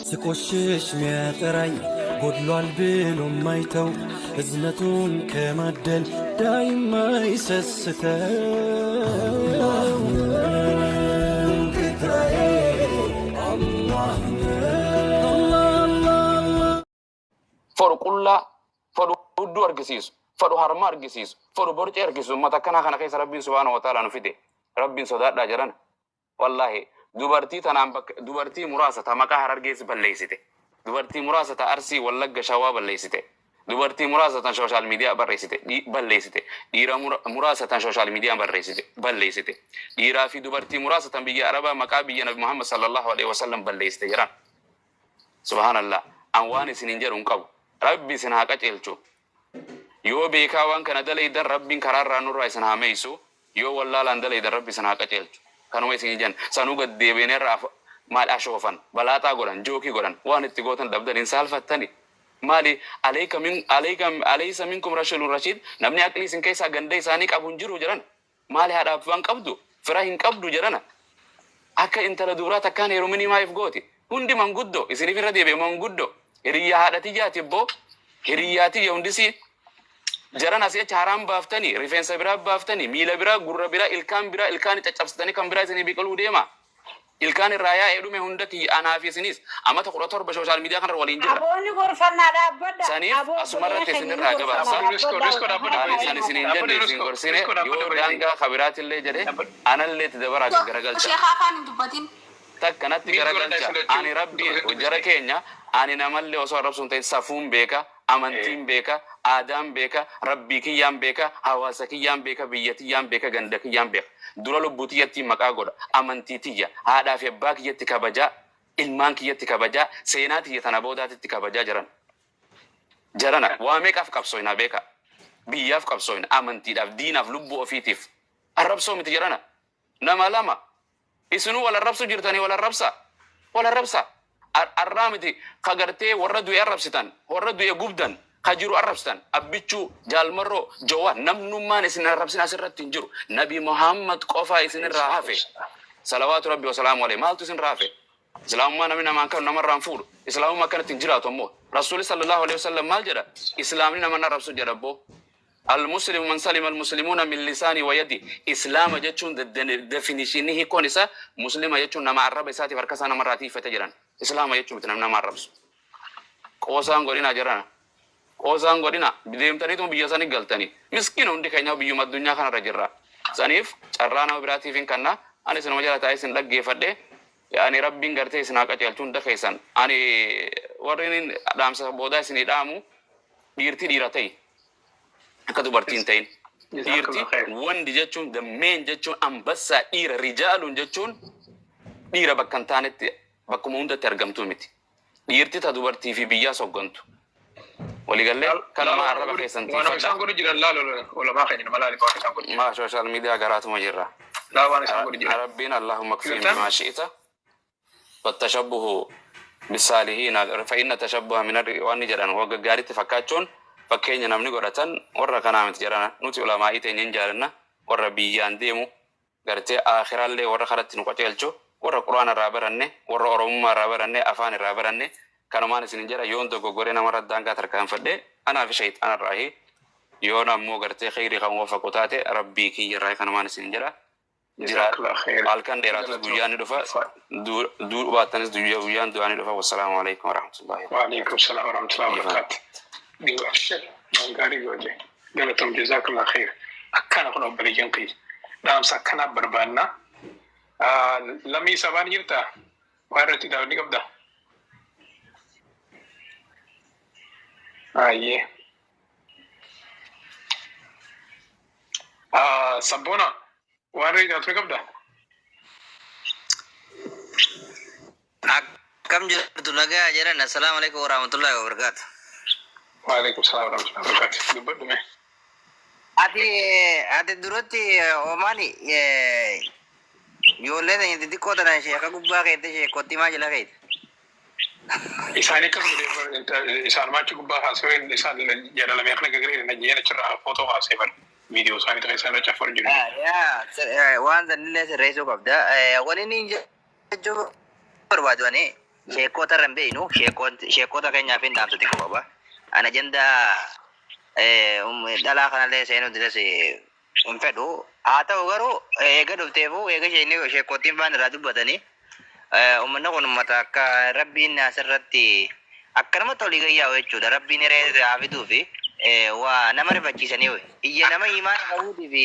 ስቆሽሽ ሚያጠራኝ ጎድሏል ብሎ ማይተው እዝነቱን ከማደል ዳይማ ይሰስተው ጌታዬ አላህ ፈሩ ቁላ ፈሩ ሁዱ አርግሲሱ ፈሩ ሀርማ አርግሲሱ ፈሩ ቦርጭ አርግሲሱ መተከና ከነ ከይሰ ረቢን ሱብሃነሁ ወተዓላ ነው ፊዴ ረቢን ሶዳዳ ጀረን ወላሂ ዱበርቲ ተናም ዱበርቲ ሙራሰ ተመቃ ሀረርጌስ በለይሲቴ ዱበርቲ ሙራሰ ተአርሲ ወለገ ሸዋ በለይሲቴ ዱበርቲ ሙራሰ ተን ሶሻል ሚዲያ በረይሲቴ በለይሲቴ ዲራ ሙራሰ ተን ሶሻል ሚዲያ በረይሲቴ በለይሲቴ ዲራ ፊ ዱበርቲ ሙራሰ ተን ቢያ አረባ መቃ ቢያ ነብይ መሐመድ ሰለላሁ ዐለይሂ ወሰለም በለይሲቴ ጀራን ሱብሃንአላህ አንዋኒ ሲንጀር እንቀቡ ረቢ ስናቀ ጨልቹ ዮ ቤካ ዋን ከነደለ ይደር ረቢን ከራራ ኑራ ይስናመይሱ ዮ ወላላ እንደለ ይደር ረቢ ስናቀ ጨልቹ kanuma isin jan sanu gadde benera mal ashofan balata godan joki godan wan ittigotan dabdan insal fatani mali alaysa minkum rashulun rashid namni aqli sin kaysa gande isani qabun jiru jaran mali hada fan qabdu firahin qabdu jarana akka intala durata kan yerumini maif goti hundi manguddo isini firade be manguddo hiriya hadati jati bo hiriyati yundisi jarana se charam baftani rifensa bira baftani mila bira gurra bira ilkan caccabstani kan bira sini biqalu dema ilkan raya edume hundati anafi sinis amata qurator ba social media kan walin jira aboni gorfanna da abada sanif asumarate sinir ragaba risko dabada sani sinin jende sin gorsine yo danga khabiratil le jade analle tadabara garagal sheikha kan dubatin takkanatti garagalcha ani rabbi ujara kenya ani namalle oso rabsun tay safum beka amantin beka adam beka rabbi kiyam beka hawasa kiyam beka biyatiyam beka ganda kiyam beka dura lubbutiyatti maqa goda amantitiya hada fi bakiyatti kabaja ilman kiyatti kabaja seenati yatana bodatitti kabaja jarana wa meqaf qabsoina beka biyaf qabsoina amantidaf dinaf lubbu ofitif arabso mit jarana nama lama isunu wala rabsu jirtani wala rabsa arramiti kagarte warra du'e arrabsitan warra du'e gubdan kajiru arrabsitan abbichu jalmarro jowa namnumman isin arrabsin asirratti hinjiru nabi muhammad qofa isin rahafe salawatu rabbi wa salamu alayhi maltu isin rahafe islamumma nabi naman kan namar ranfudu islamumma kanat hinjiratu ammo rasul sallallahu alayhi wasallam mal jada islamni naman arrabsu jadabbo المسلم من سلم المسلمون من لساني ويدي اسلام جچون ديفينيشنه كونسا مسلم جچون نما عرب ساتي فركسانا مراتي فتجران اسلام جچون تنم نما عرب قوسان غورينا جرانا قوسان غورينا بديمتني تو بيساني غلطني مسكين وندي كانيا بيوم الدنيا كان رجرا سنيف چرانا براتي فين كنا اني سنما جلا تايسن دغي فدي يعني ربين غرتي سناقا چلچون دخيسان اني ورين ادامس بودا سني دامو ديرتي ديرتي kadu bartintain irti wandi jechuun the main jechuun ambassa dhiira rijaalun jechuun dhiira bakkantaanitti bakkuma hundatti argamtu miti dhiirti ta dubartii fi biyyaa soggantu waligallee kanuma arraba keessantii waan isaan godhu jiran laalo wala maa keenyina malaali waan isaan godhu maa social media garaatuma jirra laa waan isaan godhu jiran rabbiin allahumma kfini bima shi'ita wattashabbuhu bisaalihina fa inna tashabbuha min waan jedhan wagga gaaritti fakkaachuun fakkeenya namni godhatan warra kanaa miti jedhana nuti ulamaa iteenyin jaalanna warra biyyaan deemu gartee akhiraallee warra karatti nu qaceelchu warra quraana irraa baranne warra oromummaa irraa baranne afaan irraa baranne kanumaan isin jedha yoon dogoggoree namarra daangaa tarkaanfadhe anaa fi shayxaana irraahi yoon ammoo gartee khayrii kan wafaqu taate rabbii kiyya irraa kanumaan isin jedha halkan dheeraatus guyyaan ni dhufa duu baattanis guyyaan du'aan ni dhufa wassalaamu alaikum warahmatullahi وعليكم السلام ورحمة الله وبركاته بالعشر مانغاري جوجي قالتهم جزاك الله خير أكان أخنو بليجنقي نعم سكنا بربانا لمي سبان جرتا وارتي داوني قبدا آيه سبونا وارتي داوني قبدا كم جرت لغا جرنا السلام عليكم ورحمة الله وبركاته وعليكم السلام ورحمة الله وبركاته دبدو مي ati duratti omani ijoollee tanya xixiqqoo tana sheeka gubbaa keette sheekotti maa jala keete isaan akkas godhe isaan maachi gubbaa haasaween isaan jedhalame kana gagaree na jeena chirra footoo haasee bar viidiyoo isaanii ta'e isaan achi afur jiru waan sanillee sirreessuu qabda wani ni jechuu barbaadu ani sheekota rambeenu sheekota keenyaaf hin dhaamsati qaba. Ana jenda dhalaa kanallee seenuu didas hin fedhu. Haa ta'u garuu eega dhufteefu eega sheekottiin faan irraa dubbatanii uummanni kun uummata akka rabbiin asirratti akka namatti olii gayyaa'u jechuudha. Rabbiin hiree haa fiduu fi waa nama rifachiisanii iyya nama imaana qabuutii fi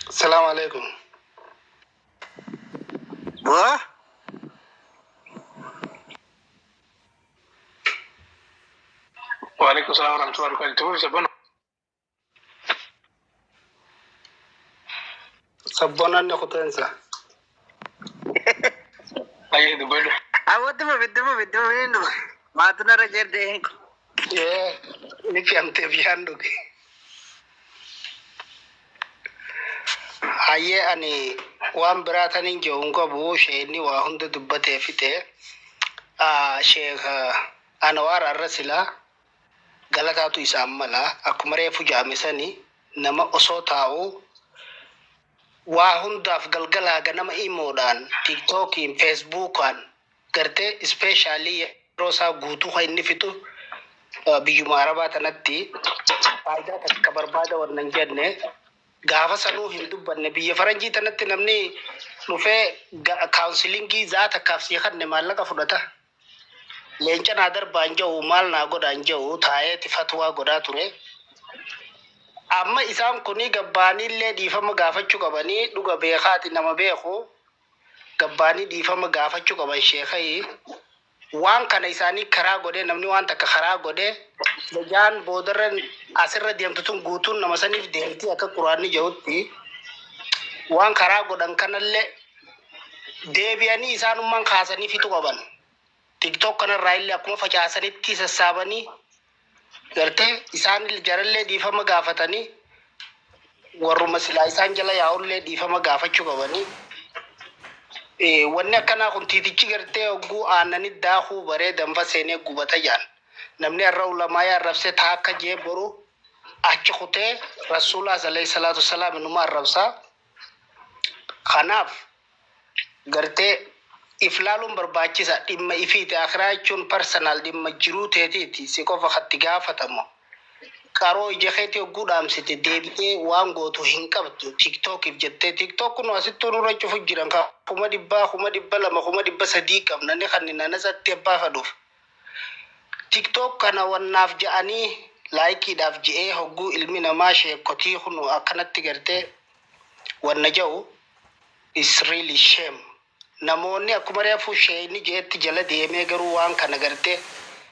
السلام عليكم. وعليكم السلام ورحمة الله وبركاته. سبونا نخطنسا. أيه دبل. awwatu ma biddu maatuna rajerde Ni fiamte viando ke. Haye ani wan beratan injo unko bu sheni wa hunde dubbate fite. Sheikh Anwar Arrasila galatatu isa ammala akumare fujamisani nama oso taa'u waa hundaaf galgala ganama imoodhaan tiktokiin facebookaan garte especially rosa guutuu kan inni fitu biyyuma arabaa tanatti faayidaa takka barbaada wannan jenne gaafa sanuu hin dubbanne biyya faranjii tanatti namni dhufee counselingii zaata kaafsii kanne maallaqa fudhata leenca naa darbaan jiru maal naa godhaan jiru taa'eeti fatwaa godhaa ture. Amma isaan kuni gabbaanillee dhiifama gaafachuu qabanii dhuga beekaati nama beeku gabbaanii dhiifama gaafachuu qaban sheekhayi waan kana isaanii karaa godhe namni waan takka karaa godhe lajaan boodarran asirra deemtu tun guutuun nama saniif deemti akka quraanni jedhutti waan karaa godhan kanallee deebi'anii isaanummaan kaasanii fitu qaban tiktok kanarraa illee akkuma facaasanitti sassaabanii garte isaan jarallee dhiifama gaafatanii warruma silaa isaan jala yaa'ullee dhiifama gaafachuu qabanii wanni akkanaa kun tiitichi gartee ogguu aanani daakuu baree danfa seenee gubata jaan namni irra ulamaa arrabsee taakka jee boru achi kutee rasuulaa alayhi salaatu wasalaam inuma arrabsaa kanaaf gartee iflaaluun barbaachisa dhimma ifiiti akhiraa jechuun personal dhimma jiruu teetiiti si qofa hatti gaafatamu qaroo ijeetii ogguu dhaamsite deebitee waan gootu hin qabdu tiktokiif jettee tiktok kun asittuu nurra cufu jiran ka kuma dhibba lama kuma dhibba sadii qabna ni kan nana satti abbaa faduuf tiktok kana wannaaf ja'anii laayikiidhaaf je'ee hogguu ilmi namaa sheekotii kunu akkanatti gartee wanna ja'u is really shame. Namoonni akkuma reefu sheeyni jeetti jala deemee garuu waan kana gartee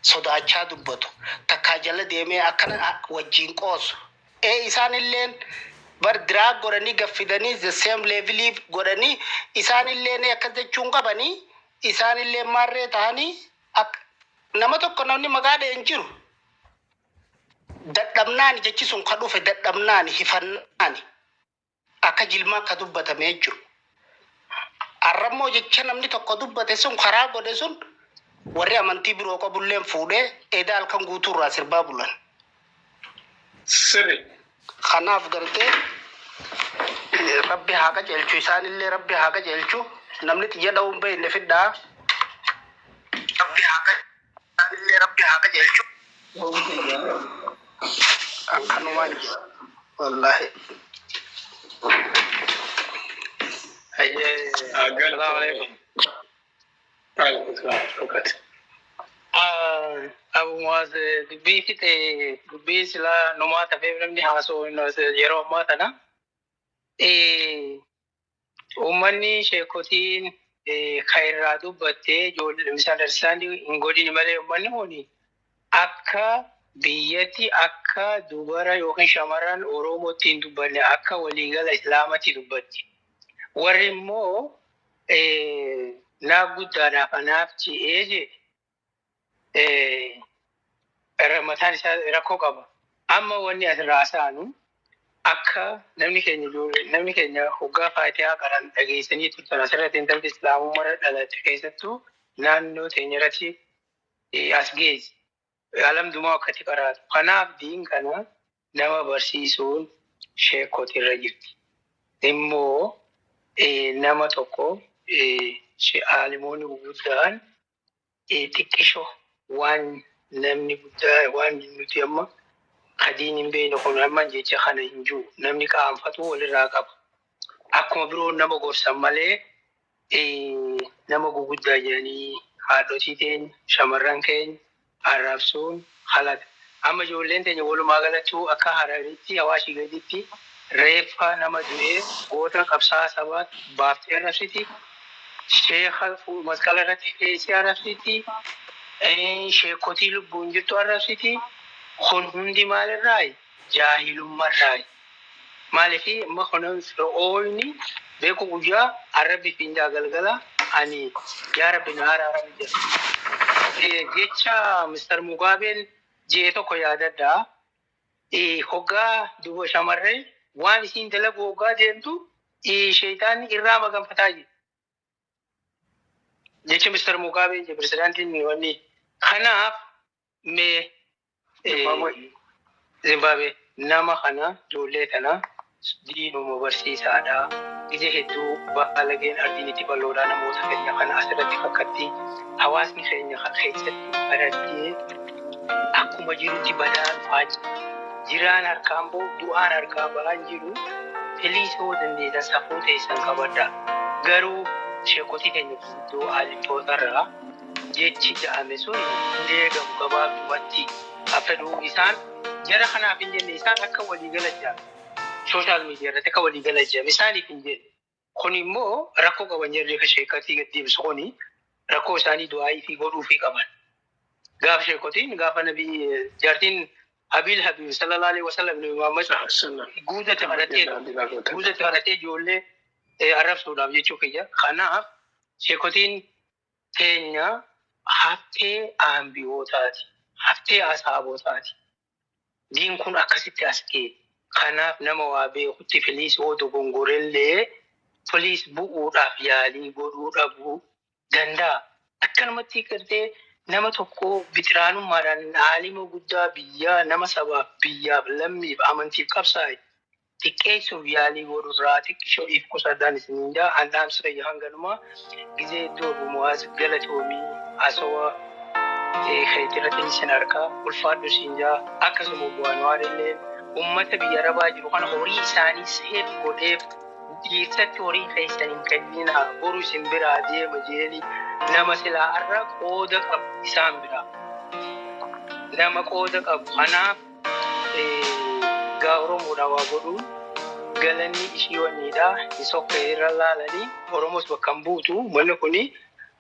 sodaachaa dubbatu takkaa jala deemee akkana wajjin qoosu isaanilleen bar drag godhanii gaffidanii the same level godhanii isaanilleen akka jechuun qabanii isaanilleen maarree ta'anii nama tokko namni maqaa dheen jiru dadhabnaan jechi sun ka dhufe dadhabnaan hifannaan akka jilmaa ka dubbatamee jiru. Arrammoo jecha namni tokko dubbate sun karaa godhe sun warri amantii biroo qabulleen fuudhee edaa halkan guutuurraa sirbaa bulan. Sirri. Kanaaf gartee rabbi haa qajeelchu isaanillee rabbi haa qajeelchu namni xiyya dha'uun beekne fiddaa. Rabbi haa qajeelchu. Akkanumaan wallahi. السلام عليكم. وعليكم السلام ورحمة الله. أبو ماز دبي كده دبي سلا نماذج في من هاسو إنه يروح ما تنا أمني شيكوتين خير رادو بته جو مثال رسالة إنغودي نمره أمني هوني أكا بيتي أكا دوبارا يوكن شمران أورومو تين دوبارا أكا وليغال إسلامتي دوبارا warimo na gudana kanafti eje ramatan isa rakko qaba amma wani asrasanu akka namni keenya hoggaa faatihaa qaran dhageessanii turtan asirratti intalli islaamummaa dhalate keessattuu naannoo teenyarratti as geessi alamdumaa akkati qaraatu. Kanaaf diin kana nama barsiisuun sheekotirra jirti. Immoo nama tokko aalimoonni guguddaan xiqqisho waan namni guddaa waan nuti amma kadiin hin beekne kun amma jecha kana hin jiru. Namni qaanfatu walirraa qaba. Akkuma biroo nama gorsan malee nama guguddaa jedhanii haadhotii teenya shamarran keenya arrabsuun halaga. Amma ijoolleen teenya walumaa galatti akka Hararitti Hawaashii gaditti reeffa nama du'ee goota qabsaa sabaat baaftee arrabsiti. Sheekha masqala irratti keessi arrabsiti. Sheekotii lubbuun jirtu arrabsiti. Kun hundi maalirraayi? Jaahilummaarraayi. Maalifi amma kunan fir'ooyni beeku guyyaa arrabbi finjaa galgala ani yaa rabbi na araarami jedha. Jecha Mr. Mugaabeen jee tokko yaadadhaa. Hoggaa duba shamarree waan isiin dalagu hoggaa deemtu sheeytaanni irraa maganfataa jiru. Jecha Mr. Mugaabeen je pirezidaantiin wanni. Kanaaf mee Zimbabwe nama kana ijoollee tana diinuma barsiisaadha. Ija hedduu baalageen ardiinitti bal'oodhaa namoota keenya kana asirratti fakkatti hawaasni keenya kan keessatti baraddee akkuma jirutti badaan faaji. Jiraan harkaan ba'u du'aan harkaa ba'aan jiru feliisoo dandeessan safuu teessan qabadha. Garuu sheekotii keenya iddoo aalintootarraa jechi ja'ame sun hin eegamu gabaabumatti affeduu isaan jara kanaaf hin jenne isaan akka waliigala jira. Social media irratti akka waliigala jira. Isaaniif hin jenne. Kun immoo rakkoo qaban jirree ka sheekatii gaddeebisu kuni rakkoo isaanii du'aayii fi godhuufii qaban. Gaafa sheekotiin gaafa nabii jaartiin Habil Habib sallallahu alaihi wasallam nabi Muhammad guutate kadhatee ijoollee arrabsuudhaaf jechuu kiyya. Kanaaf sheekotiin keenya haftee aambiyootaati. Haftee asaabotaati. Diin kun akkasitti as ga'e. Kanaaf nama waa beekutti filiis oo dogongorellee filiis bu'uudhaaf yaalii godhuu dhabuu danda'a. Akkanumatti gartee nama tokko bitiraanummaadhaan aalima guddaa biyyaa nama sabaaf biyyaaf lammiif amantiif qabsaa'e xiqqeessuuf yaalii godhurraa xiqqishoo if qusadhaan isiniin jaa andaamsa hanganumaa gizee iddoo bumuwaas galatoomii asawaa khaytirratti isin harkaa ulfaadhu siin jaa akkasuma bu'aan waan illee ummata biyya arabaa jiru kana horii isaanii seef godheef dhiirsatti horii keessaniin kennina boruu isin biraa deema jeeni nama silaa irra qooda qabu isaan biraa. Nama qooda qabu kanaaf gaa Oromoodhaa waa godhuun galanni ishii wanniidhaa isokka irra laalanii Oromos bakka hin buutu manni kuni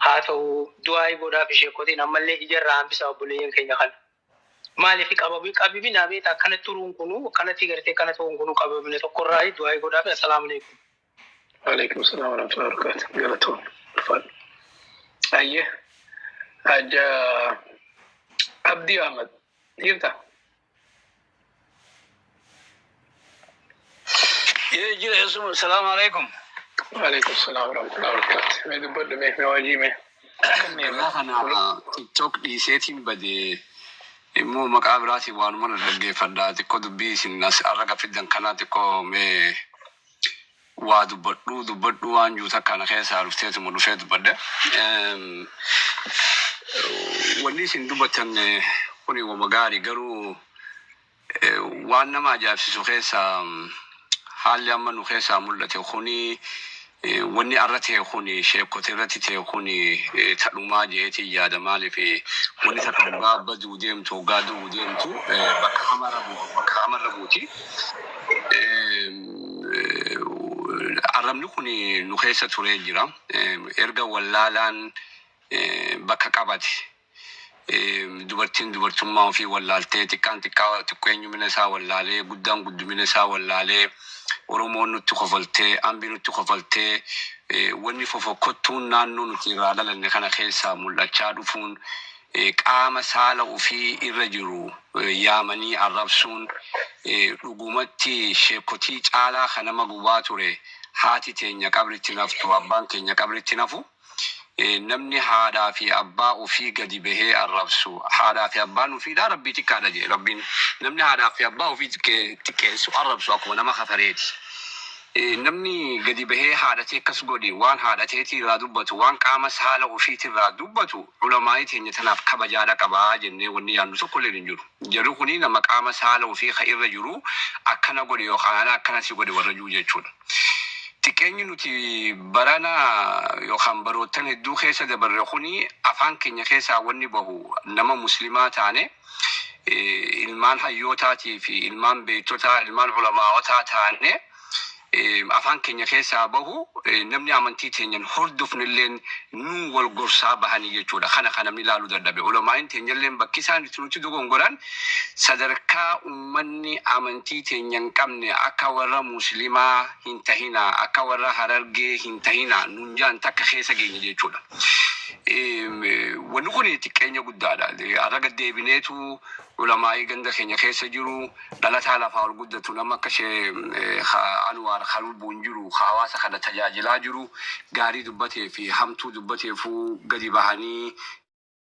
haa ta'u du'aa godhaaf ishee kotiin ammallee ijarraa hambisaa obboleeyyan keenya kana. Maaliif qabibi naa beektaa akkanatti turuun kunu akkanatti gartee akkana ta'uun kunu qababine tokkorraa du'aa godhaaf assalaamu alaikum. Waalaikum salaam wa rahmatullahi wa barakatuh. Galatoon. Ayyee Haja Abdi Ahmad jirta? Jira Yusuf, salaamu alaikum. Waalaikum salaam wa rahmatullahi wa barakatuh. Mee dubbadhu mee wajii mee. Irraa kana TikTok dhiiseetiin badee immoo maqaa biraatiin waanuma dhaggeeffadhaa xiqqoo dubbii isin as arraga fiddan kanaa xiqqoo mee waa dubbadhu waan juuta kana keessaa dhufteetuma dhufee dubbadde. Wanni isin dubbatan kuni wama gaarii garuu waan nama ajaa'ibsiisu keessaa haalli amma nu keessaa mul'ate kuni wanni arra ta'e kuni sheekota irratti ta'e kuni tadhumaa jeetii yaada maaliif wanni tadhumaa baduu deemtu gaaduu deemtu bakka amarra buuti. Arrabni kuni nu keessa turee jira. Erga wallaalaan bakka qabate. Dubartiin dubartummaa ofii wallaaltee xiqqoo eenyumina isaa wallaalee guddaan guddumina isaa wallaalee Oromoon nutti kofaltee ambii nutti kofaltee wanni fofokkottuun naannoo nuti irraa dhalanne kana keessaa mul'achaa dhufuun qaama saala ofii irra jiru yaamanii arrabsuun dhugumatti sheekotii caalaa kan nama gubaa ture haati teenya qabritti naftu abbaan keenya qabritti nafu namni haadhaa fi abbaa ofii gadi bahee arrabsu haadhaa fi abbaan ofiidha rabbii xiqqaadha jee rabbiin namni haadhaa fi abbaa ofii xiqqeessu arrabsu akkuma nama kafareeti. Namni gadi bahee haadhatee akkas godhi waan haadhateetii irraa dubbatu waan qaama saala ofiitii irraa dubbatu ulamaa'ii teenya tanaaf kabajaadha qabaa jennee wanni yaadnu tokkollee hin jiru. Jarri kuni nama qaama saala ofii ka irra jiru akkana godhe yookaan akkana si godhe warra jiru jechuudha. Xiqqeenyi nuti barana yookaan baroottan hedduu keessa dabarre kuni afaan keenya keessaa wanni bahu nama muslimaa taane ilmaan hayyootaatii fi ilmaan beektotaa ilmaan ulamaa'otaa taane afaan keenya keessaa bahu namni amantii teenyan hordofnilleen nu wal gorsaa bahanii jechuudha. Kana namni ilaaluu dadhabe. Ulamaa'in teenyalleen bakki isaan itti nuti dogongoran sadarkaa ummanni amantii teenyan qabne akka warra muslimaa hin tahina akka warra harargee hin tahina nun jaan takka keessa geenye jechuudha. Wanni kun xiqqeenya guddaadha. Araga deebineetu ulamaa'ii ganda keenya keessa jiru dhalataa lafaa ol guddatu nama akka ishee Anwaar Khalbuun jiru hawaasa kana tajaajilaa jiru gaarii dubbatee fi hamtuu dubbateefuu gadi bahanii